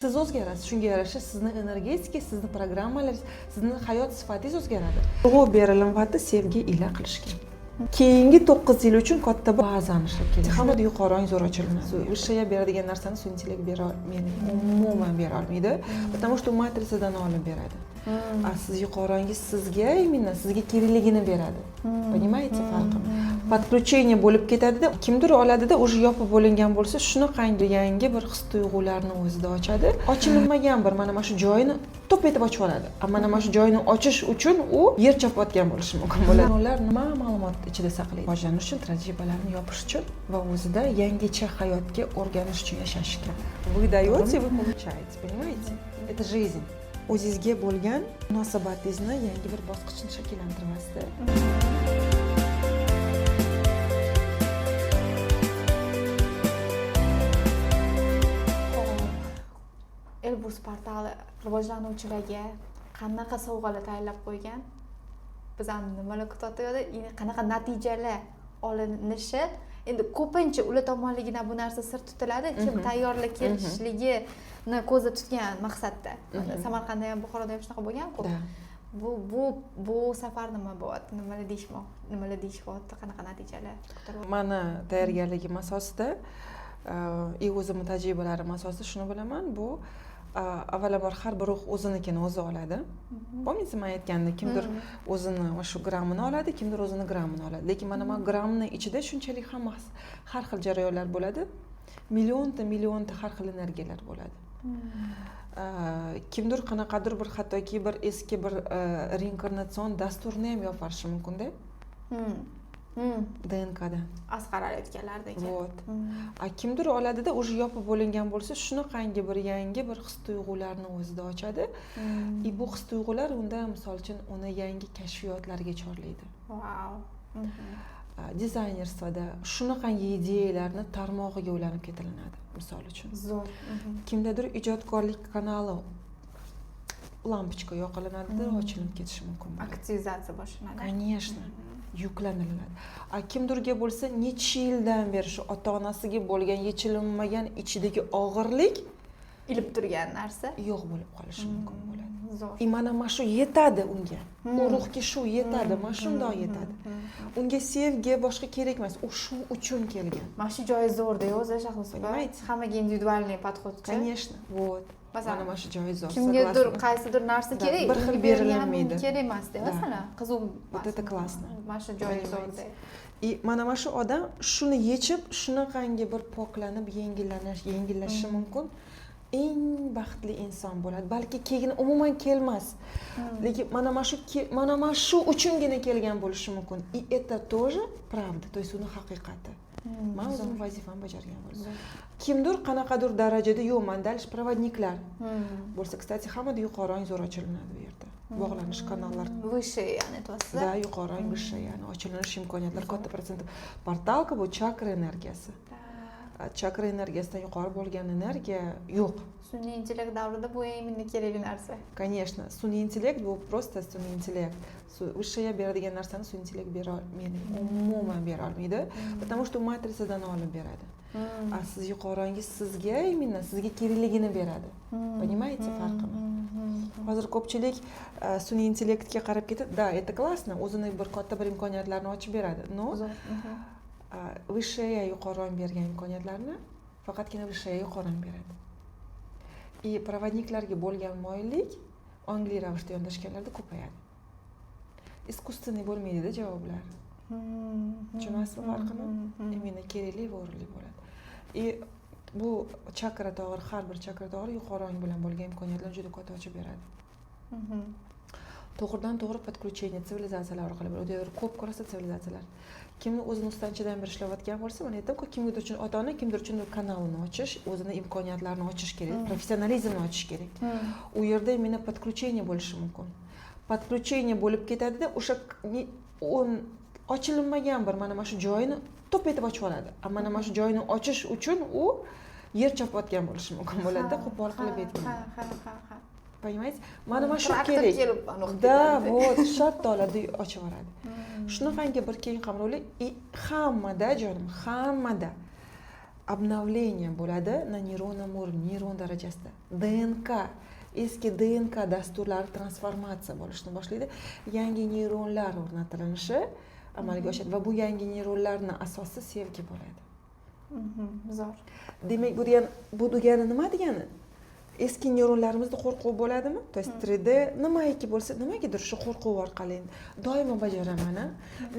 Siz o'zgarasiz, shunga yarasha sizni energetika, sizni programmalaringiz, sizni hayot sifatingiz o'zgaradi. Urg'u beriladi sevgi ila qilishga. Keyingi 9 yil uchun katta bir bazani ishlab keladi. Hamma yuqori ong zo'r ochiladi. Vishaya beradigan narsani sun'iy bera olmaydi. Umuman bera olmaydi. Потому что matrisadan olib beradi. Siz yuqori ongingiz sizga именно sizga kerakligini beradi. Понимаете farqini? Подключение bo'lib ketadi-da, kimdir oladida, уже yopib bo'lingan bo'lsa, shunaqangi yangi bir his-tuyg'ularni o'zida ochadi. Ochilmagan bir mana shu joyini to'p etib ochib oladi. Mana shu joyni ochish uchun u yer chopayotgan bo'lishi mumkin bo'ladi. Ular nima ma'lumot ichida saqlaydi? Rivojlanish uchun, tajribalarni yopish uchun va o'zida yangicha hayotga o'rganish uchun yashashga. Вы даете, вы получаете, понимаете? Это жизнь. O'zingizga bo'lgan munosabatingizni yangi bir bosqichni shakllantirmasdi. Elbrus portali rivojlanuvchilarga qanaqa sovg'alar tayyorlab qo'ygan? Bizani nimalar kutayotgandi? Qanaqa natijalar olinishi? Endi ko'pincha ular tomonidan bu narsa sir tutiladi. Kim tayyorlab kelishligini ko'zda tutgan maqsadda. Samarqandda ham, Buxoroda ham shunaqa bo'lgan-ku. Bu safar nima bo'lyapti? Nimalar deyishyapti? Qanaqa natijalar kutyapti? Mana tayyorgarligim asosida o'zimning tajribalarim asosida shuni bilaman, bu avvalambor har bir ruh o'zinikini o'zi oladi. Помните, men aytgandim, kimdir o'zini shu grammini oladi, kimdir o'zini grammini oladi. Lekin mana grammning ichida shunchalik hamma har xil jarayonlar bo'ladi. Millionta har xil energiyalar bo'ladi. Kimdir qanaqadir bir hattoki bir eski bir reinkarnatsion dasturni ham yoparishi mumkin-da. DNKda. Asqar aytganlardek. Вот. Kimdir oladida уже yopib bo'lingan bo'lsa, shunaqangi bir yangi bir his-tuyg'ularni o'zida ochadi. Bu his-tuyg'ular unda, misol uchun, uni yangi kashfiyotlarga chorlaydi. Wow. Dizaynersada shunaqangi ideyalarni tarmog'iga ulanib ketilinadi, misol uchun. Zo'r. Kimdadir ijodkorlik kanali lampochka yoqilinadi, ochilib ketishi mumkin. Aktivizatsiya boshlanadi. Конечно. Yuklaniladi. Kimdirga bo'lsa, necha yildan beri shu ota-onasiga bo'lgan yechilmagan ichidagi og'irlik ilib turgan narsa yo'q bo'lib qolishi mumkin bo'ladi. Zo'r. Mana shu yetadi unga. U ruhga shu yetadi, mana shundoq yetadi. Unga sevgi boshqa kerak emas, u shu uchun kelgan. Mana shu joyi zo'r-da o'zi Shahrisabad. Hammaga individualniy podxodchi. Конечно. Вот. Mana shu joyi zo'r. Kimgadir qaysidir narsa kerak, bir xil berilmaydi. Kerak emas-da, masalan, qizuv. Вот это классно. Mana shu joyi zo'r-da. Mana shu odam shuni yechib, shunaqangi bir poklanib, yengillashi mumkin. Eng baxtli inson bo'ladi. Balki keyin umuman kelmas. Lekin mana shu uchungina kelgan bo'lishi mumkin. И это тоже правда, то есть uni haqiqati. Men o'zim vazifamni bajargan bo'lsam. Kimdir qanaqadir darajada yo'q, manda provodniklar bo'lsa, kстати, hammada yuqori ong zo'r ochilinadi bu yerda. Bog'lanish kanallar. Выше, ya'ni to'g'risi. Da, yuqori ong выше, ya'ni ochilinish imkoniyatlari katta protsent. Portalka bu chakra energiyasi. Chakra energiyasidan yuqori bo'lgan energiya yo'q. Sun'iy intellekt davrida bu eng kerakli narsa. Конечно, sun'iy intellekt bu просто sun'iy intellekt. Vishaya beradigan narsani sun'iy intellekt bera olmaydi. Umuman bera olmaydi. Потому что matrisadan olib beradi. Siz yuqori ongingiz sizga именно sizga kerakligini beradi. Понимаете farqini? Hozir ko'pchilik sun'iy intellektga qarab ketadi. Да, это классно, o'zini bir katta bir imkoniyatlarni ochib beradi. No, Vishaya yuqori ong bergan imkoniyatlarni faqatgina Vishaya yuqori ong beradi. Provodniklarga bo'lgan moyillik ongli ravishda yondashganlarda ko'payadi. Искусственный bo'lmaydi-da javoblar. Tushunasizmi farqini? Именно kerakli va o'rinli bo'ladi. Bu chakra tog'ir, har bir chakra tog'ir yuqori ong bilan bo'lgan imkoniyatlarni juda katta ochib beradi. To'g'ridan-to'g'ri podключение sivilizatsiyalar orqali bo'ladi. Ko'p ko'rasa sivilizatsiyalar. Kimni o'zini ustanchidan beri ishlayotgan bo'lsa, mana aytdim-ku, kimdir uchun ota-ona, kimdir uchun kanalini ochish, o'zini imkoniyatlarini ochish kerak, professionalizmni ochish kerak. U yerda meni podключение bo'lishi mumkin. Podключение bo'lib ketadi-da, o'sha ochilmagan bir mana shu joyini to'p etib ochib oladi. Mana shu joyini ochish uchun u yer chopayotgan bo'lishi mumkin bo'ladi-da, qo'pol qilib aytgan. Понимаете? Mana shu kerak. Да, вот, shartlarda ochib yuboradi. Shunaqangi bir keng qamrovli hammada jonim, hammada обновление bo'ladi na neyron neyron darajasida. DNK eski DNK dasturlari transformatsiya bo'lishni boshlaydi. Yangi neyronlar o'rnatilinishi amalga oshadi va bu yangi neyronlarning asosi sevgi bo'ladi. Zo'r. Demak, bu degani nima degani? Eski neyronlarimizda qo'rquv bo'ladimi? То есть 3D nimaiki bo'lsa, nimagidir shu qo'rquv orqali doimo bajaraman.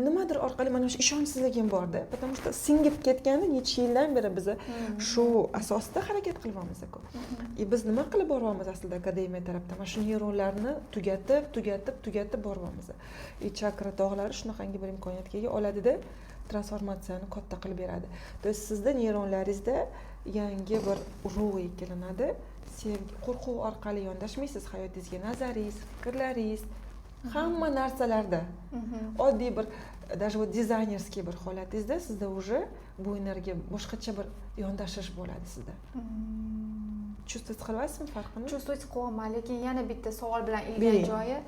Nimadir orqali mana shu ishonchsizligim borda, потому что singib ketganda necha yildan beri biz shu asosda harakat qilyapmiz-ku. Biz nima qilib boryapmiz aslida akademiya tarafdan? Mana shu neyronlarni tugatib boryapmiz. Chakra tog'lari shunaqangi bir imkoniyatga ega oladida transformatsiyani katta qilib beradi. То есть sizda neyronlaringizda yangi bir ruh ekilinadi. Sevgi, qo'rquv orqali yondashmaysiz hayotingizga, nazaringiz, fikrlaringiz, hamma narsalarda. Oddiy bir даже вот dizaynerskiy bir holatingizda sizda уже bu energiya boshqacha bir yondashish bo'ladi sizda. Чувствовать qilyapsizmi farqini? Чувствовать qilyapman, lekin yana bitta savol bilan ilgili joyi,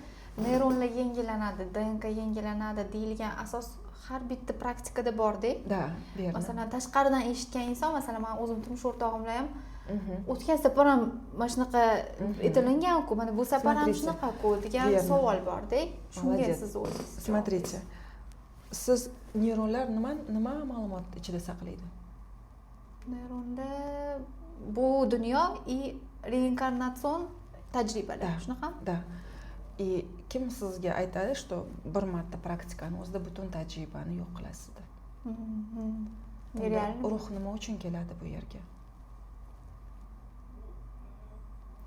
neyronlar yangilanadi, DNK yangilanadi deyilgan asos har bitta praktikada bor-da. Da, berdi. Masalan, tashqaridan eshitgan inson, masalan, men o'zim turmush o'rtog'im bilan ham o'tgan safar ham mana shunaqa aytilingan-ku, mana bu safar ham shunaqa-ku degan savol bor-da. Shunga siz o'zingiz. Смотрите. Siz neyronlar nima ma'lumot ichida saqlaydi? Neyronda bu dunyo и reinkarnatsion tajribalar, shunaqa? Da. И kim sizga aytadi, что bir marta praktikani o'zida butun tajribani yo'q qilasiz deb. Ruh nima uchun keladi bu yerga?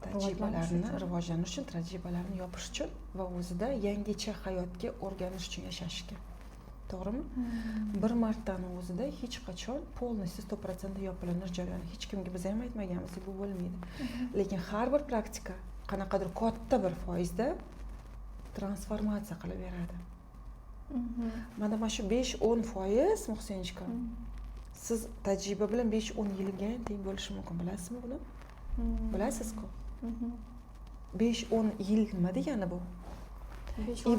Tajribalarni rivojlanish uchun, tajribalarni yopish uchun va o'zida yangicha hayotga o'rganish uchun yashashga. To'g'rimi? Bir martani o'zida hech qachon полностью 100% yopilanish jarayoni hech kimga biz ham aytmaganmiz, bu bo'lmaydi. Lekin har bir praktika qanaqadir katta bir foizda transformatsiya qilib beradi. Mana shu 5-10% Muhsinchka. Siz tajriba bilan 5-10 yilga teng bo'lishi mumkin, bilasizmi buni? Bilasiz-ku. 5-10 yil nima degani bu?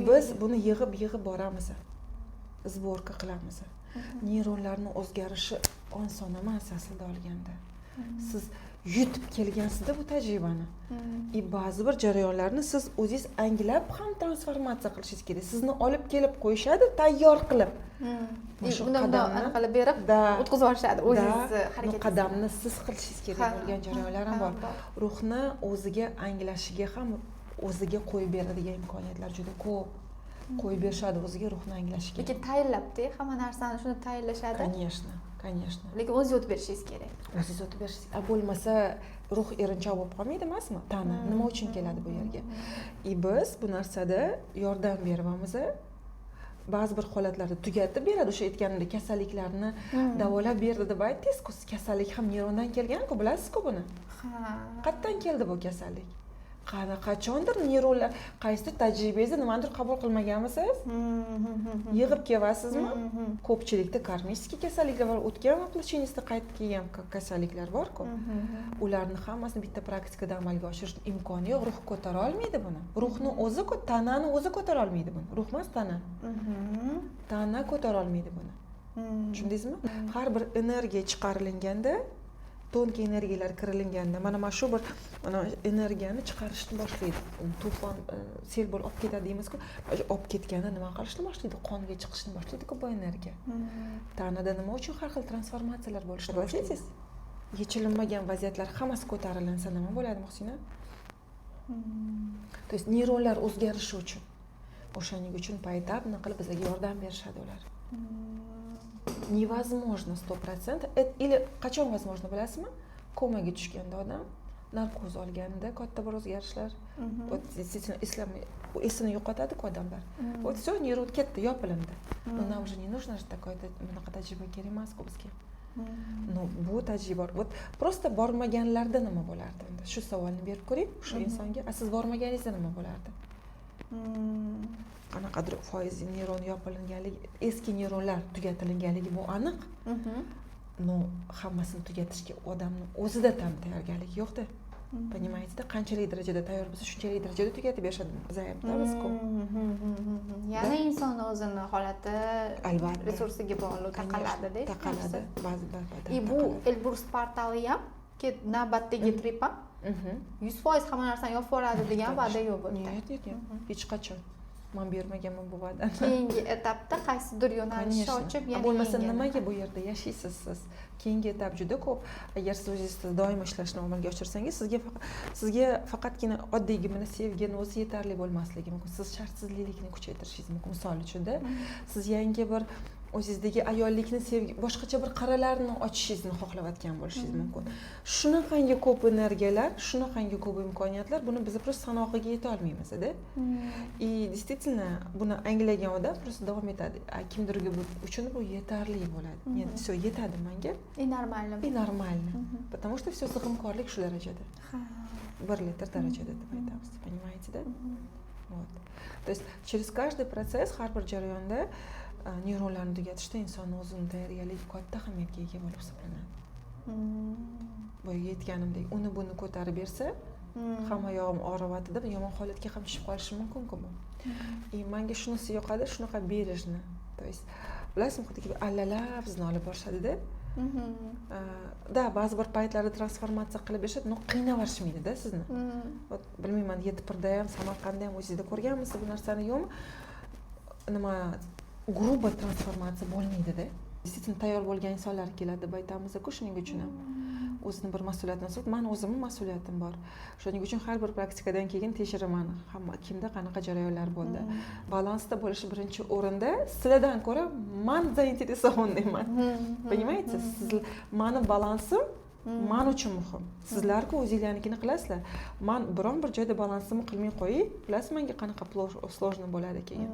Biz buni yig'ib boramiz. Sborka qilamiz. Neyronlarning o'zgarishi oson emas aslida olganda. Siz yutib kelgansizda bu tajribani. Ba'zi bir jarayonlarni siz o'zingiz anglab ham transformatsiya qilishingiz kerak. Sizni olib kelib qo'yishadi, tayyor qilib. Shu qadamni qilib berib, o'tkazib yuborishadi. O'zingiz harakat qadamni siz qilishingiz kerak bo'lgan jarayonlar ham bor. Ruhni o'ziga anglashiga ham o'ziga qo'yib beradigan imkoniyatlar juda ko'p. Qo'yib berishadi o'ziga ruhni anglashiga. Lekin tayinlabda, hamma narsani shuni tayinlashadi. Конечно. Lekin o'zingiz o'tib berishingiz kerak. O'zingiz o'tib berishingiz. Bo'lmasa ruh erinchoq bo'lib qolmaydi emasmi? Tana nima uchun keladi bu yerga? Biz bu narsada yordam beryapmiz. Ba'zi bir holatlarda tugatib beradi, o'sha aytganimdek kasalliklarni davolab berdi deb aytdingiz-ku, kasallik ham neyrondan kelgan-ku, bilasizku buni? Qayerdan keldi bu kasallik? Qachondir neyronlar qaysidir tajribangizni nimadir qabul qilmaganmisiz? Yig'ib kelyapsizmi? Ko'pchilikda karmический kasalliklar bor, o'tgan воплощениесida qaytib kelgan kasalliklar bor-ku. Ularni hammasini bitta praktikada amalga oshirish imkoni yo'q, ruh ko'tara olmaydi buni. Ruhni o'zi, tanani o'zi ko'tara olmaydi buni. Ruh emas, tana. Tana ko'tara olmaydi buni. Tushundingizmi? Har bir energiya chiqarilganda tonki energiyalar kirilganda mana shu bir energiyani chiqarishni boshlaydi. To'fon, sel bo'lib olib ketadi deymiz-ku. Olib ketganda nima qilishni boshlaydi? Qonga chiqishni boshlaydi-ku bu energiya. Tanada nima uchun har xil transformatsiyalar bo'lishni boshlaysiz? Yechilmagan vaziyatlar hammasi ko'tarilinsa nima bo'ladi, Muhsina? То есть neyronlar o'zgarishi uchun, o'shaning uchun poetapno qilib bizga yordam berishadi ular. Невозможно 100%. Или qachon возможно, bilasizmi? Komaga tushganda odam, narkoz olganda katta bir o'zgarishlar. Esini yo'qotadi-ku odamlar. Вот всё, neyron ketdi, yopilindi. Нам уже не нужно же такое, bunaqa tajriba kerak emas-ku bizga. Bu tajriba. Вот просто bormaganlarda nima bo'lardi endi? Shu savolni berib ko'ring shu insonga. Siz bormaganingizda nima bo'lardi? Qanaqadir foiz neyron yopilinganligi, eski neyronlar tugatilganligi bu aniq. Hammasini tugatishga odamning o'zida ham tayyorgarlik yo'q-da. Понимаете-da, qanchalik darajada tayyor bo'lsa, shunchalik darajada tugatib berishadi. Biz aytamiz-ku. Ya'ni inson o'zini holati, Albatta. resursiga bog'liq taqaladi-da. Taqaladi, ba'zida. Bu Elbrus portali ham navbatdagi trip ham 100% hamma narsani yopib yuboradi degan va'da yo'q bu yerda. Yo'q. Hech qachon. Men bermaganman bu va'dani. Keyingi etapda qaysidir yo'nalishni ochib, yana bo'lmasa nimaga bu yerda yashaysiz siz? Keyingi etap juda ko'p. Agar siz o'zingizda doim ishlashni amalga oshirsangiz, sizga faqatgina oddiygina sevgini o'zi yetarli bo'lmasligi mumkin. Siz shartsizlikni kuchaytirishingiz mumkin. Misol uchun-da, siz yangi bir o'zingizdagi ayollikni boshqacha bir qaralarni ochishingizni xohlayotgan bo'lishingiz mumkin. Shunaqangi ko'p energiyalar, shunaqangi ko'p imkoniyatlar, buni biz просто sanog'iga yeta olmaymiz-da. И действительно buni anglagan odam просто davom etadi. Kimdirga uchun bu yetarli bo'ladi. Endi все yetadi menga. И нормально. И нормально. Потому что все sig'imkorlik shu darajada. 1 litr darajada deb aytamiz. Понимаете-да? Вот. То есть через каждый процесс, har bir jarayonda neyronlarni tugatishda insonni o'zini tayyorgarlik katta ahamiyatga ega bo'lib hisoblanadi. Boyaga aytganimdek, uni buni ko'tarib bersa, hamma yog'im og'riyotdi, yomon holatga ham tushib qolishi mumkin-ku bu. И menga shunisi yoqadi, shunaqa berishni. То есть, bilasizmi, xuddi allalab bizni olib borishadi-da. Da, ba'zi bir paytlarda transformatsiya qilib berishadi, no qiynaverishmaydi-da sizni. Bilmayman, Yetipirda ham, Samarqandda ham o'zingizda ko'rganmisiz bu narsani yo'qmi? Nima grubo transformatsiya bo'lmaydi-da. Действительно tayyor bo'lgan insonlar keladi deb aytamiz-ku, shuning uchun ham o'zini bir mas'uliyatini his qilib, men o'zimning mas'uliyatim bor. Shuning uchun har bir praktikadan keyin tekshiraman, hamma kimda qanaqa jarayonlar bo'ldi. Balansda bo'lish birinchi o'rinda, sizlardan ko'ra men zainteresovandayman. Понимаете? Siz meni balansim men uchun muhim. Sizlar-ku o'zingizlarnikini qilasizlar. Men biron bir joyda balansimni qilmay qo'yay, bilasizmi menga qanaqa sложно bo'ladi keyin.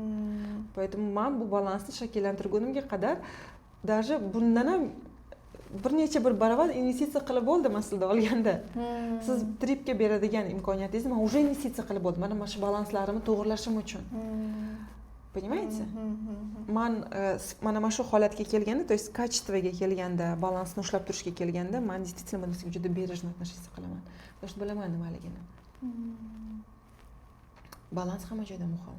Поэтому men bu balansni shakllantirgunimga qadar даже bundan ham bir necha bir baravar investitsiya qilib bo'ldim aslida olganda. Siz tripga beradigan imkoniyatingizni men уже investitsiya qilib bo'ldim. Mana shu balanslarimni to'g'rilashim uchun. Понимаете? Mana shu holatga kelganda, то есть качествоga kelganda, balansni ushlab turishga kelganda, men действительно bunisiga juda berishni отношиться qilaman. Потому что bilaman nimaligini. Balans hamma joyda muhim.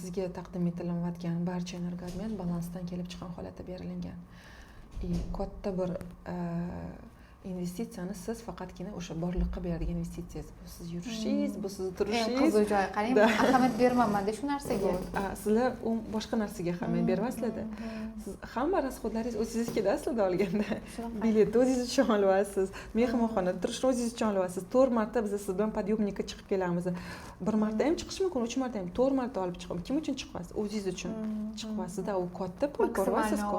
Sizga taqdim etilayotgan barcha energiyalar balansdan kelib chiqqan holatda berilgan. Katta bir investitsiyani siz faqatgina o'sha borliqqa beradigan investitsiyangiz. Bu siz yurishingiz, bu siz turishingiz. Qiziq joy, qarang, ahamiyat bermayman-da shu narsaga. Sizlar boshqa narsaga ahamiyat bermasizlar-da. Siz hamma rasxodlaringiz o'zingizga aslida olganda. Bilet o'zingiz uchun olyapsiz, mehmonxonada turishni o'zingiz uchun olyapsiz. 4 marta biz siz bilan podyomnikka chiqib kelamiz. 1 marta ham chiqish mumkin, 3 marta ham, 4 marta olib chiqamiz. Kim uchun chiqasiz? O'zingiz uchun chiqasiz-da, u katta pul ko'ryapsiz-ku.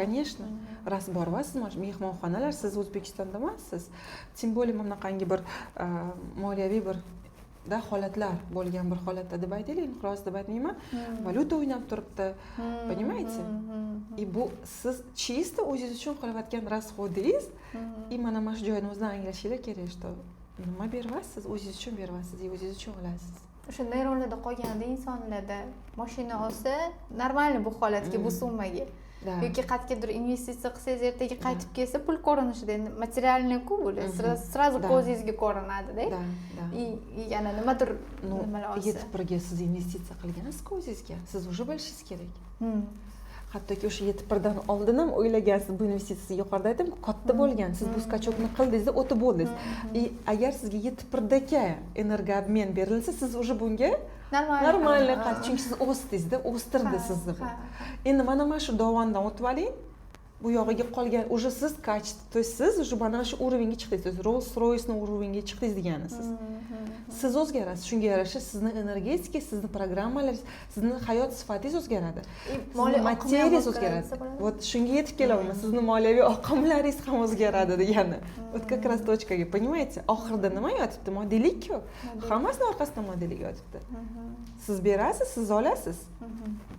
Конечно. Ras boryapsiz, mehmonxonalar siz O'zbekistonda emassiz. Тем более bunaqangi bir moliyaviy bir holatlar bo'lgan bir holatda deb aytaylik, inqiroz deb aytmayman. Valyuta o'ynab turibdi. Понимаете? И bu siz чисто o'zingiz uchun qilayotgan rasxodingiz, и mana shu joyni o'zidan anglashingiz kerak, что nima beryapsiz, o'zingiz uchun beryapsiz, o'zingiz uchun olasiz. O'sha neyronlarda qolganda insonlarda mashina olsa, normal bu holatga, bu summaga. Yoki qayergadir investitsiya qilsangiz, ertaga qaytib kelsa, pul ko'rinishida, endi materialniy-ku bu, сразу ko'zingizga ko'rinadi-da. Yana nimadir nimalar olsa. Yetipirga siz investitsiya qilgansiz-ku o'zingizga. Siz уже bilishingiz kerak. Hattoki o'sha Yetipirdan oldin ham o'ylagansiz, bu investitsiya yuqorida aytdim-ku, katta bo'lgan. Siz bu skachokni qildingiz, o'tib bo'ldingiz. Agar sizga Yetipirdaga energiyaobmen berilsa, siz уже bunga normalniy qiladi. Chunki siz o'sdingiz-da, o'stirdi sizni bu. Endi mana shu dovondan o'tib oling. Bu yog'iga qolgan уже siz то есть siz уже mana shu уровеньga chiqdingiz. Rolls-Royce'ning uroveniga chiqdingiz deganisiz. Siz o'zgarasiz. Shunga yarasha sizni energetika, sizni programmalaringiz, sizni hayot sifatingiz o'zgaradi. Materiyangiz o'zgaradi. Вот shunga yetib kelyapman. Sizni moliyaviy oqimlaringiz ham o'zgaradi degani. Вот как раз точкаga, понимаете? Oxirida nima yotibdi? Modellik-ku. Hammasini orqasida modellik yotibdi. Siz berasiz, siz olasiz.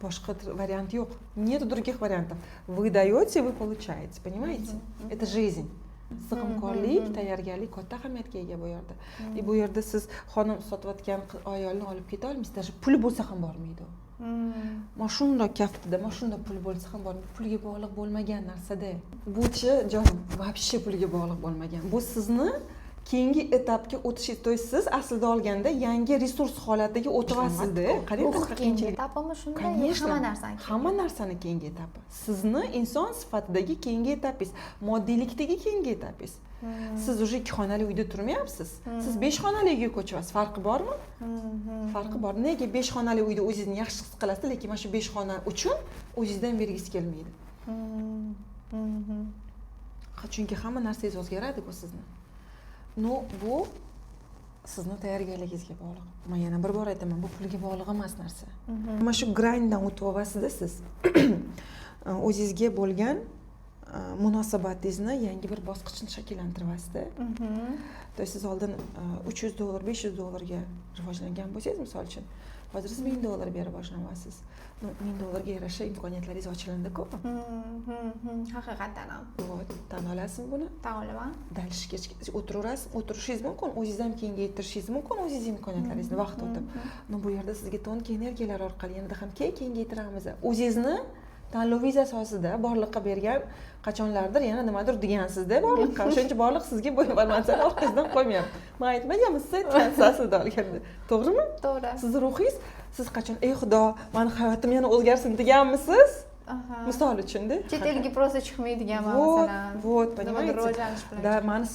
Boshqa variant yo'q. Нет других вариантов. Вы даете, вы получаете, понимаете? Это жизнь. Sig'imkorlik, tayyorgarlik katta ahamiyatga ega bu yerda. Bu yerda siz xonim sotayotgan ayolni olib keta olmaysiz, даже puli bo'lsa ham bormaydi u. Mashunda kaftida, mashunda pul bo'lsa ham bormaydi. Pulga bog'liq bo'lmagan narsa-da. Bu-chi jon, вообще pulga bog'liq bo'lmagan. Bu sizni keyingi etapga o'tishingiz, to есть siz aslida olganda yangi resurs holatiga o'tyapsizda. Qarang, qanaqa keyingi qiyinchilik. etapimi shunday? Конечно. Hamma narsani. Hamma narsani keyingi etapi. Sizni inson sifatidagi keyingi etapingiz, moddiylikdagi keyingi etapingiz. Siz уже 2 xonali uyda turmayapsiz. Siz 5 xonali uyga ko'chyapsiz. Farqi bormi? Farqi bor. Nega 5 xonali uyda o'zingizni yaxshi his qilasiz, lekin mana shu 5 xona uchun o'zingizdan bergisi kelmaydi. Chunki hamma narsangiz o'zgaradi-ku sizni. No, bu sizni tayyorgarligingizga bog'liq. Men yana bir bor aytaman, bu pulga bog'liq emas narsa. Mana shu grinddan o'tib olasiz-da siz. O'zingizga bo'lgan munosabatingizni yangi bir bosqichni shakllantiryapsiz-da. То есть siz oldin $300, $500 ga rivojlangan bo'lsangiz, misol uchun, hozir siz $1000 berib boshlayapsiz. $1000 ga yarasha imkoniyatlaringiz ochiladi-ku. Haqiqatan ham. Tan olasizmi buni? Tan olaman. Dальше o'tiraverasiz, o'tirishingiz mumkin, o'zingizni ham kengaytirishingiz mumkin, o'zingiz imkoniyatlaringizni vaqt o'tib. Bu yerda sizga tonki energiyalar orqali yana ham kengaytiramiz. O'zingizni tanlovingiz asosida borliqqa bergan qachonlardir yana nimadir degansizda borliqqa. O'shancha borliq sizga bo'yinbarmasini orqasidan qo'ymayapti. Men aytmaganman, siz aytgansiz aslida olganda. To'g'rimi? To'g'ri. Sizni ruhingiz siz qachon ey xudo, meni hayotim yana o'zgarsin deganmisiz? Misol uchun-da. Chet elga просто chiqmaydiganman masalan. Вот, понимаете? Rivojlanish bilan. Da, meni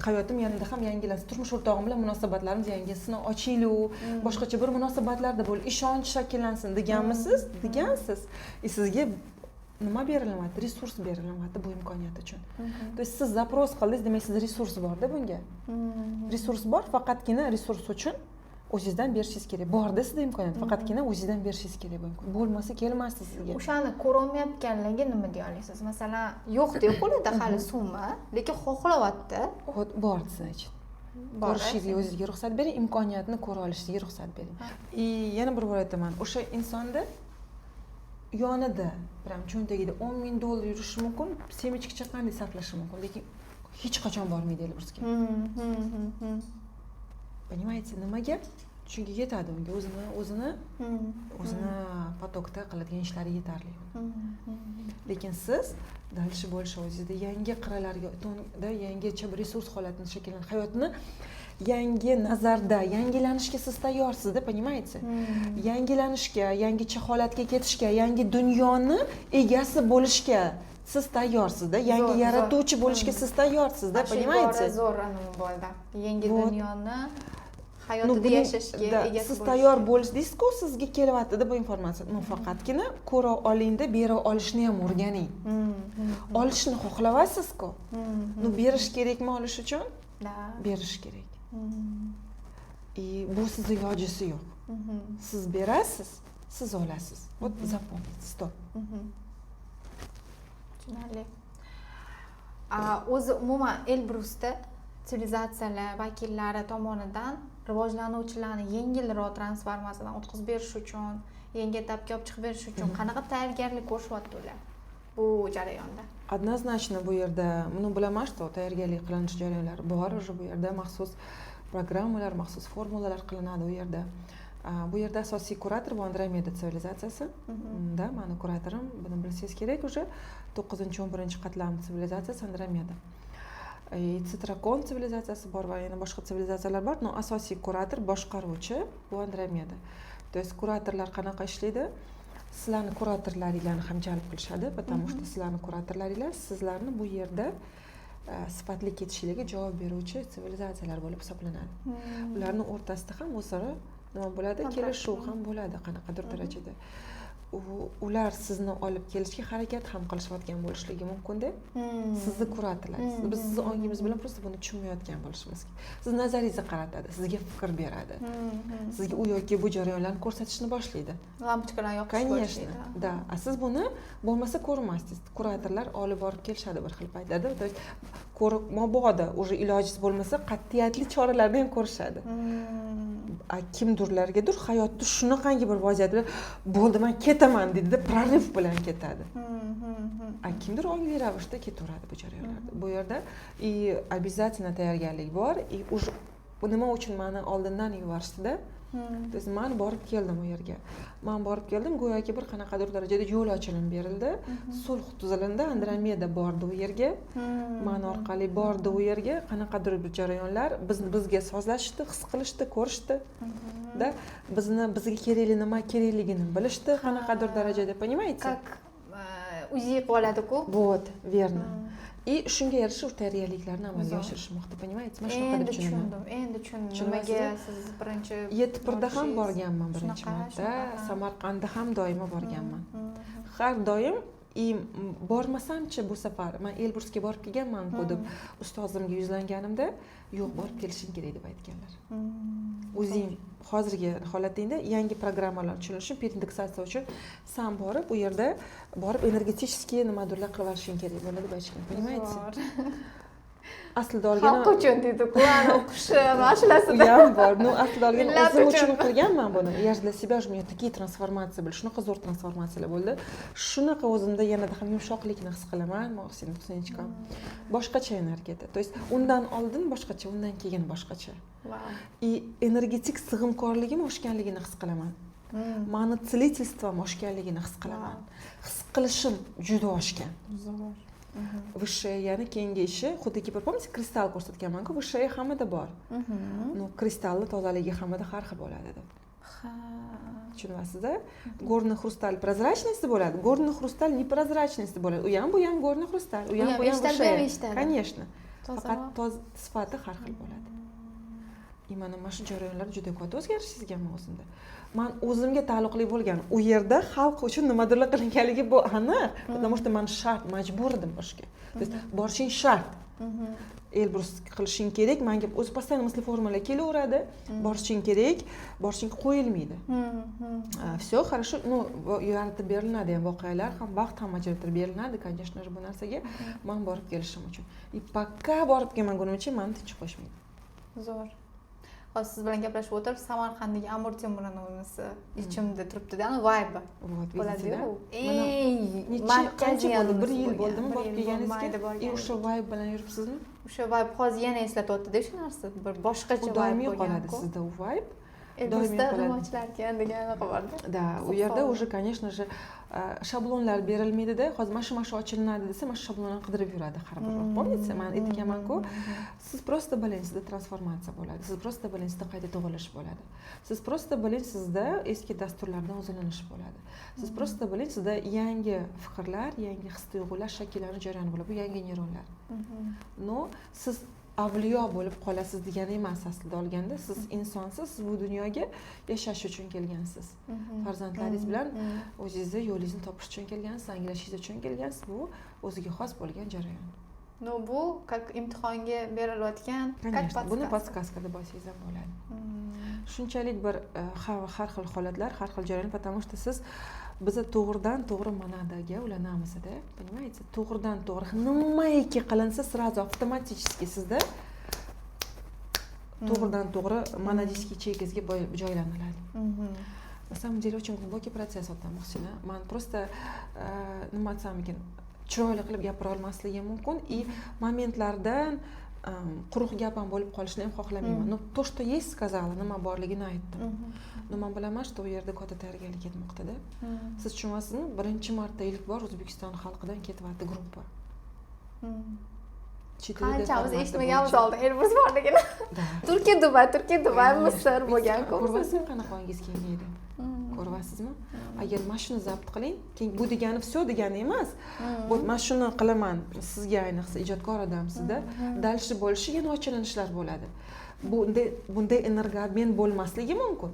hayotim yanada ham yangilansin. Turmush o'rtog'im bilan munosabatlarimiz yangisini ochaylik, boshqacha bir munosabatlarda bo'l, ishonch shakllansin deganmisiz? Degansiz. Sizga nima berilyapti? Resurs berilyapti bu imkoniyat uchun. То есть siz zaпрос qildingiz, demak sizda resurs bor-da bunga. Resurs bor, faqatgina resurs uchun o'zingizdan berishingiz kerak. Bor-da sizda imkoniyat, faqatgina o'zingizdan berishingiz kerak bu imkoniyat. Bo'lmasa kelmasdi sizga. O'shani ko'rolmayotganlarga nima deya olasiz? Masalan, yo'q-da qo'lida hali summa, lekin xohlayapti. Bor, значит. Ko'rishingizga o'zingizga ruxsat bering, imkoniyatni ko'ra olishingizga ruxsat bering. Yana bir bor aytaman, o'sha insonda yonida, прям cho'ntagida $10,000 yurishi mumkin, semechkacha qanday saqlashi mumkin, lekin hech qachon bormaydi Elbrusga. Понимаете, nimaga? Chunki yetadi unga o'zini potokda qiladigan ishlari yetarli. Lekin siz dальше больше o'zingizda yangi qirralarga, yangicha bir resurs holatini shakllantirib, hayotni yangi nazarda, yangilanishga siz tayyorsizda, понимаете? Yangilanishga, yangicha holatga ketishga, yangi dunyoni egasi bo'lishga siz tayyorsizda, yangi yaratuvchi bo'lishga siz tayyorsizda, понимаете? Zo'r nima bo'ldi. Yangi dunyoni hayotida yashashga egasi bo'lish. Siz tayyor bo'lishdingiz-ku, sizga kelyapti-da bu informatsiya. Faqatgina ko'ra olingda, bera olishni ham o'rganing. Olishni xohlayapsiz-ku. Berish kerakmi olish uchun? Berish kerak. Bu sizni ilojisi yo'q. Siz berasiz, siz olasiz. Вот запомните, stop. Tushunarli. O'zi umuman Elbrusda sivilizatsiyalar vakillari tomonidan rivojlanuvchilarni yengilroq transformatsiyadan o'tkazib berish uchun, yangi etapga olib chiqib berish uchun qanaqa tayyorgarlik ko'rishyapti ular bu jarayonda? Однозначно bu yerda buni bilaman, что tayyorgarlik qilinish jarayonlari bor, bu yerda maxsus programmalar, maxsus formulalar qilinadi u yerda. Bu yerda asosiy kurator bu Andromeda sivilizatsiyasi. Da, meni kuratorim, buni bilsangiz kerak, уже 9-11 qatlamli sivilizatsiyasi Andromeda. Citrakon sivilizatsiyasi bor va yana boshqa sivilizatsiyalar bor, но asosiy kurator, boshqaruvchi bu Andromeda. То есть kuratorlar qanaqa ishlaydi? Sizlarni kuratorlaringlarni ham jalb qilishadi, потому что sizlarni kuratorlaringlar sizlarni bu yerda sifatli ketishingizga javob beruvchi sivilizatsiyalar bo'lib hisoblanadi. Ularning o'rtasida ham o'zaro nima bo'ladi? Kelishuv ham bo'ladi qanaqadir darajada. Ular sizni olib kelishga harakat ham qilishayotgan bo'lishligi mumkin-da. Sizni kuratorlaringiz. Biz sizni ongimiz bilan просто buni tushunmayotgan bo'lishimiz kerak. Siz nazaringizni qaratadi, sizga fikr beradi. Sizga u yoki bu jarayonlarni ko'rsatishni boshlaydi. Lampochkalar yoqish boshlaydi. Da, siz buni bo'lmasa ko'rmassiz. Kuratorlar olib borib kelishadi bir xil paytlarda. То есть mabodo уже ilojisiz bo'lmasa qat'iyatli choralarni ham ko'rishadi. Kimdirlargadir hayotda shunaqangi bir vaziyat bilan bo'ldi, men ketaman dedi, prorыв bilan ketadi. Kimdir ongli ravishda ketaveradi bu jarayonlarda. Bu yerda обязательно tayyorgarlik bor, уже bu nima uchun meni oldindan yuborishdida to есть man borib keldim u yerga. Man borib keldim, go'yoki bir qanaqadir darajada yo'l ochilib berildi. Sulh tuzilindi, Andromeda bordi u yerga. Man orqali bordi u yerga, qanaqadir bir jarayonlar bizga sozlashdi, his qilishdi, ko'rishdi. Da bizga kerakli nima kerakligini bilishdi, qanaqadir darajada, понимаете? Как uzi qiladi-ku. Вот, верно. И shunga yarasha tayyorgarliklarni amalga oshirishmoqda, понимаете? Mana shunaqa deb tushunaman. Endi tushundim. Nimaga siz birinchi Yetipurda ham borganman birinchi marta, Samarqandda ham doimo borganman. Har doim и bormasamchi bu safar men Elbrusga borib kelganman-ku deb ustozimga yuzlanganimda, yo'q, borib kelishing kerak deb aytganlar. O'zing hozirgi holatingda yangi programmalar tushunish uchun, perindeksatsiya uchun sen borib u yerda energetический nimadirlar qilib olishing kerak bo'ladi deb aytishgan, понимаете? Aslida olgan xalq uchun deydi-ku, ana o'qishi, mashinasida. U ham bor. Ну, aslida olgan o'zim uchun qilganman buni. Я же для себя у меня такие трансформации были, shunaqa zo'r transformatsiyalar bo'ldi. Shunaqa o'zimda yanada ham yumshoqlikni his qilaman, Muhsinchkam. Boshqacha energiyada. То есть undan oldin boshqacha, undan keyin boshqacha. И energetik sig'imkorligim oshganligini his qilaman. Mani целительством oshganligini his qilaman. His qilishim juda oshgan. Zo'r. Vysshaya, ya'ni kengayishi, xuddiki bir помните, kristal ko'rsatganman-ku, vysshaya hammada bor. Ну, kristalni tozaligi hammada har xil bo'ladi deb. Ha. Tushunyapsiz-a? Горный хрусталь прозрачности bo'ladi, горный хрусталь непрозрачности bo'ladi. U ham bu ham горный хрусталь, u ham bu ham vysshaya. Конечно. Faqat sifati har xil bo'ladi. И mana shu jarayonlar juda katta o'zgarish sezganman o'zimda. Men o'zimga taalluqli bo'lgan u yerda xalq uchun nimadirlar qilinganligi bu aniq, потому что men shart majbur edim borishga. То есть borishing shart. Elbrus qilishing kerak, menga o'zi постоянно мысли формула kelaveradi. Borishing kerak, borishing qo'yilmaydi. Все хорошо, ну, yaratib beriladi ham voqealar ham, vaqt ham ajratib beriladi, конечно же, bu narsaga men borib kelishim uchun. И пока borib kelmagunimcha meni tinch qo'yishmaydi. Zo'r. Hozir siz bilan gaplashib o'tirib, Samarqanddagi Amur Temuranovnisi ichimda turibdi-da, ana vibe. Bo'ladi-ku. Qancha bo'ldi? 1 yil bo'ldimi borib kelganingizga? O'sha vibe bilan yuribsizmi? O'sha vibe hozir yana eslatyapti-da shu narsa. Bir boshqacha vibe doimiy qoladi sizda u vibe. Elbrusda nima degan xabarda. Да, u yerda уже, конечно же, shablonlar berilmaydi-da. Hozir mana shu ochilinadi desa, mana shu shablonlarni qidirib yuradi har bir. Помните, men aytganman-ku, siz просто biling, sizda transformatsiya bo'ladi. Siz просто biling, sizda qayta tug'ilish bo'ladi. Siz просто biling, sizda eski dasturlardan o'zlanish bo'ladi. Siz просто biling, sizda yangi fikrlar, yangi his-tuyg'ular shakllanish jarayoni bo'ladi. Bu yangi neyronlar. No, siz avliyo bo'lib qolasiz degani emas aslida olganda, siz insonsiz, siz bu dunyoga yashash uchun kelgansiz. Farzandlaringiz bilan o'zingizni yo'lingizni topish uchun kelgansiz, anglashingiz uchun kelgansiz. Bu o'ziga xos bo'lgan jarayon. No, bu как imtihonga berilayotgan подсказка. Buni podskaska deb olsangiz ham bo'ladi. Shunchalik bir har xil holatlar, har xil jarayon, потому что siz biza to'g'ridan to'g'ri manadaga ulanamizda, понимаете? To'g'ridan to'g'ri nimaiki qilinsa, сразу автоматически sizda to'g'ridan to'g'ri manadический chegizga joylaniladi. На самом деле очень глубокий процесс o'tdi, Muhsina. Men просто nima desam ekan, chiroyli qilib gapira olmasligim mumkin и momentlardan quruq gap ham bo'lib qolishni ham xohlamayman. No, то, что есть сказала, nima borligini aytdim. No, men bilaman, что u yerda katta tayyorgarlik ketmoqda-da. Siz tushunyapsizmi? Birinchi marta ilk bor O'zbekiston xalqidan ketyapti gruppa. Qanchamiz eshitmaganmiz oldin Elbrus borligini. Turkiya, Dubay, Misr bo'lgan-ku. Ko'ryapsizmi qanaqa ongiz kengaydi? Ko'ryapsizmi? Agar mana shuni zabt qiling, bu degani все degani emas. Bu men shuni qilaman, sizga ayniqsa ijodkor odamsizda, dальше bo'lishi yana ochilinishlar bo'ladi. Bunday energoobmen bo'lmasligi mumkin.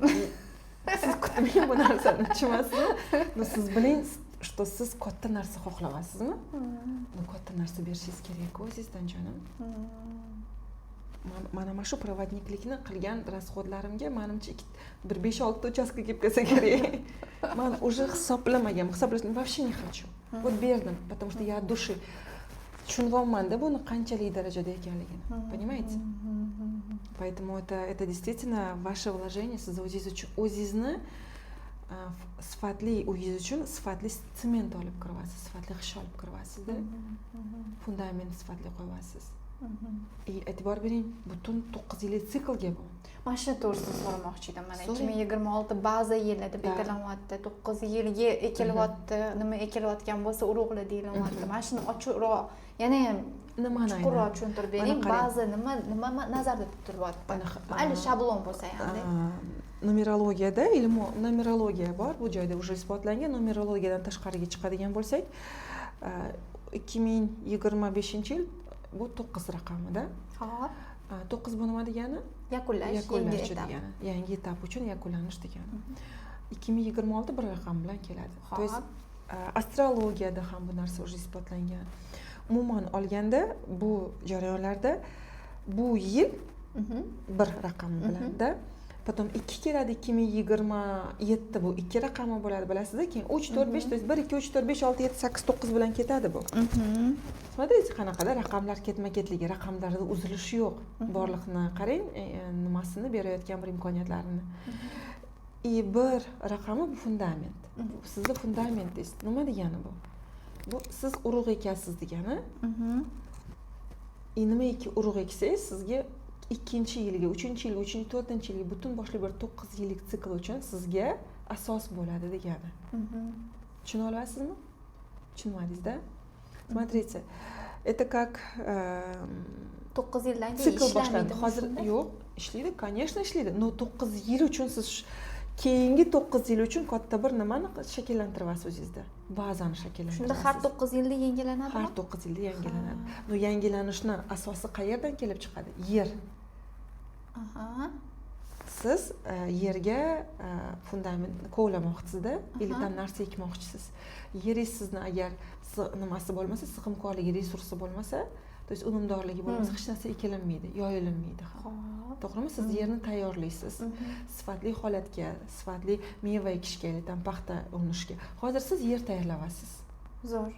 Siz kutmang bu narsani, tushunasizmi? No, siz biling, что siz katta narsa xohlayapsizmi? No, katta narsa berishingiz kerak o'zingizdan jonim. Mana shu provodniklikni qilgan расходlarimga menimcha bir 5-6 uchastka kelib kelsa kerak. Men уже hisoblamagan, hisoblashni вообще не хочу. Вот берdim, потому что я от души tushunyapman-da buni qanchalik darajada ekanligini. Понимаете? Поэтому это действительно ваше вложение, siz o'zingizni sifatli uyingiz uchun sifatli sement olib kiryapsiz, sifatli g'ish olib kiryapsiz-da. Fundament sifatli qo'yyapsiz. E'tibor bering, butun 9 yillik siklga bu. Mana shu to'g'risida so'ramoqchi edim. Mana So'rang. 2026 ba'zi yillarda belgilanyapti. 9 yilga ekilyapti, nima ekilayotgan bo'lsa urug'lar deyilyapti. Mana shuni ochiqroq, yana ham Nimani chuqurroq tushuntirib bering. Mana qarang. Ba'zi nima nazarda tutilyapti. Mayli shablon bo'lsa ham. Numerologiyada numerologiya bor, bu joyda уже isbotlangan. Numerologiyadan tashqariga chiqadigan bo'lsak, 2025-yil bu 9 raqamida. Xo'p. 9 bu nima degani? Yakunlash degani. Yangi etap uchun yakunlanish degani. 2026 bir raqam bilan keladi. To есть astrologiyada ham bu narsa уже isbotlangan. Umuman olganda bu jarayonlarda bu yil bir raqam bilanda, potom 2 keladi, 2027 bu 2 raqami bo'ladi, bilasizda, keyin 3 4 5, to есть 1 2 3 4 5 6 7 8 9 bilan ketadi bu. Смотрите, qanaqada raqamlar ketma-ketligi, raqamlarda uzilish yo'q. Borliqni qarang, nimasini berayotgan bir imkoniyatlarini. Bir raqami bu fundament. Sizning fundamentingiz nima degani bu? Bu siz urug' ekasiz degani. Nimaiki urug' eksangiz, sizga 2-yilga, 3-yilga, 3-chi, 4-yilga butun boshlab bir 9 yillik sikl uchun sizga asos bo'ladi degani. Tushuna olasizmi? Tushunmadingiz-da? Смотрите, это как 9 yildan keyin sikl boshlandi. Hozir yo'q, ishlaydi, конечно, ishlaydi. Но 9 yil uchun siz keyingi 9 yil uchun katta bir nimani shakllantiryapsiz o'zingizda. Bazani shakllantiryapsiz. Shunda har 9 yilda yangilanadimi? Har 9 yilda yangilanadi. No yangilanishni asosi qayerdan kelib chiqadi? Yer. Siz yerga fundamentni kovlamoqchisizda, ildan narsa ekmoqchisiz. Yeringiz sizni agar nimasi bo'lmasa, sig'imkorligi, resursi bo'lmasa, to есть unumdorligi bo'lmasa, hech narsa ekilinmaydi, yoyilinmaydi ham. To'g'rimi? Siz yerni tayyorlaysiz. Sifatli holatga, sifatli meva ekishga, tam paxta unishga. Hozir siz yer tayyorlayapsiz. Zo'r.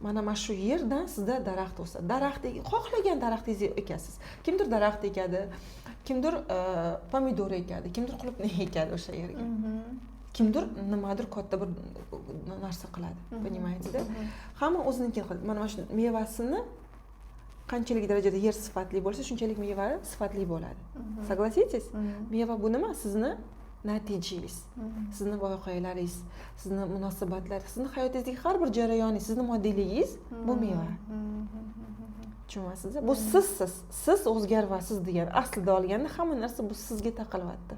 Mana shu yerdan sizda daraxt o'sadi. Daraxt xohlagan daraxtingizni ekasiz. Kimdir daraxt ekadi, kimdir pomidor ekadi, kimdir qulupnay ekadi o'sha yerga. Kimdir nimadir katta bir narsa qiladi. Понимаете-da? Hamma o'ziniki qiladi. Mana shu mevasini qanchalik darajada yer sifatli bo'lsa, shunchalik meva sifatli bo'ladi. Согласитесь? Meva bu nima? Sizni natijangiz, sizni voqealaringiz, sizni munosabatlaringiz, sizni hayotingizdagi har bir jarayoningiz, sizni moddiyligingiz bu meva. Tushunasizmi? Bu sizsiz. Siz o'zgaryapsiz degan. Aslida olganda hamma narsa bu sizga taqalyapti.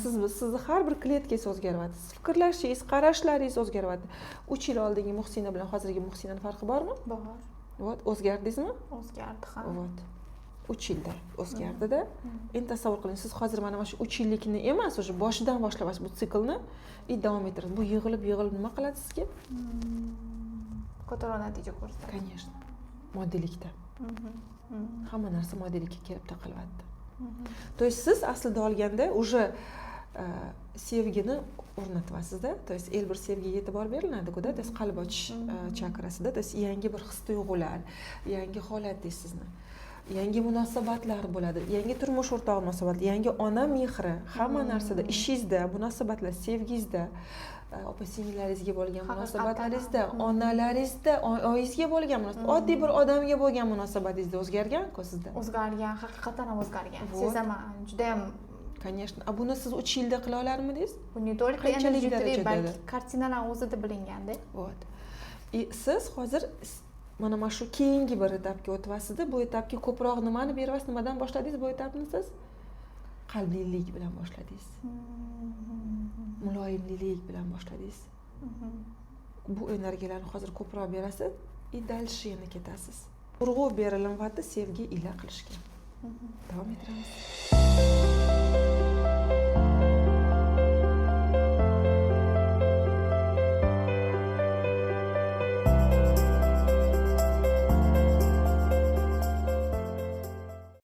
Sizni har bir kletkangiz o'zgaryapti. Fikrlashingiz, qarashlaringiz o'zgaryapti. 3 yil oldingi Muhsina bilan hozirgi Muhsinaning farqi bormi? Bor. Vot, o'zgardingizmi? O'zgardi ham. Vot. 3 yilda o'zgardi-da. Endi tasavvur qiling, siz hozir mana shu 3 yillikni emas, o'sha boshidan boshlab bu siklni davom ettirasiz. Bu yig'ilib nima qiladi sizga? Kattaroq natija ko'rsatadi. Конечно. Moddiylikda. Hamma narsa moddiylikka kelib taqalyapti. То есть siz aslida olganda уже sevgini o'rnatyapsiz-da. То есть bir sevgiga e'tibor beriladi-ku-da, to есть qalb ochish chakrasida, to есть yangi bir his-tuyg'ular, yangi holatingiz sizni. Yangi munosabatlar bo'ladi, yangi turmush o'rtog'i munosabati, yangi ona mehri, hamma narsada, ishingizda, munosabatlar, sevgingizda, opa-singillaringizga bo'lgan munosabatlaringizda, onalaringizda, oyingizga bo'lgan munosabat, oddiy bir odamga bo'lgan munosabatingizda o'zgargan-ku sizda. O'zgargan, haqiqatan ham o'zgargan. Sezaman, juda ham. Конечно. A buni siz 3 yilda qila olarmidingiz? Buni to'liq endi balki kartinalar o'zida bilinganda. Vot. Siz hozir mana shu keyingi bir etapga o'tyapsiz-da. Bu etapga ko'proq nimani beryapsiz? Nimadan boshladingiz bu etapni siz? Qalblilik bilan boshladingiz. Muloyimlik bilan boshladingiz. Bu energiyalarni hozir ko'proq berasiz, dальше yana ketasiz. Urg'u berilyapti sevgi ila qilishga. Davom etamiz.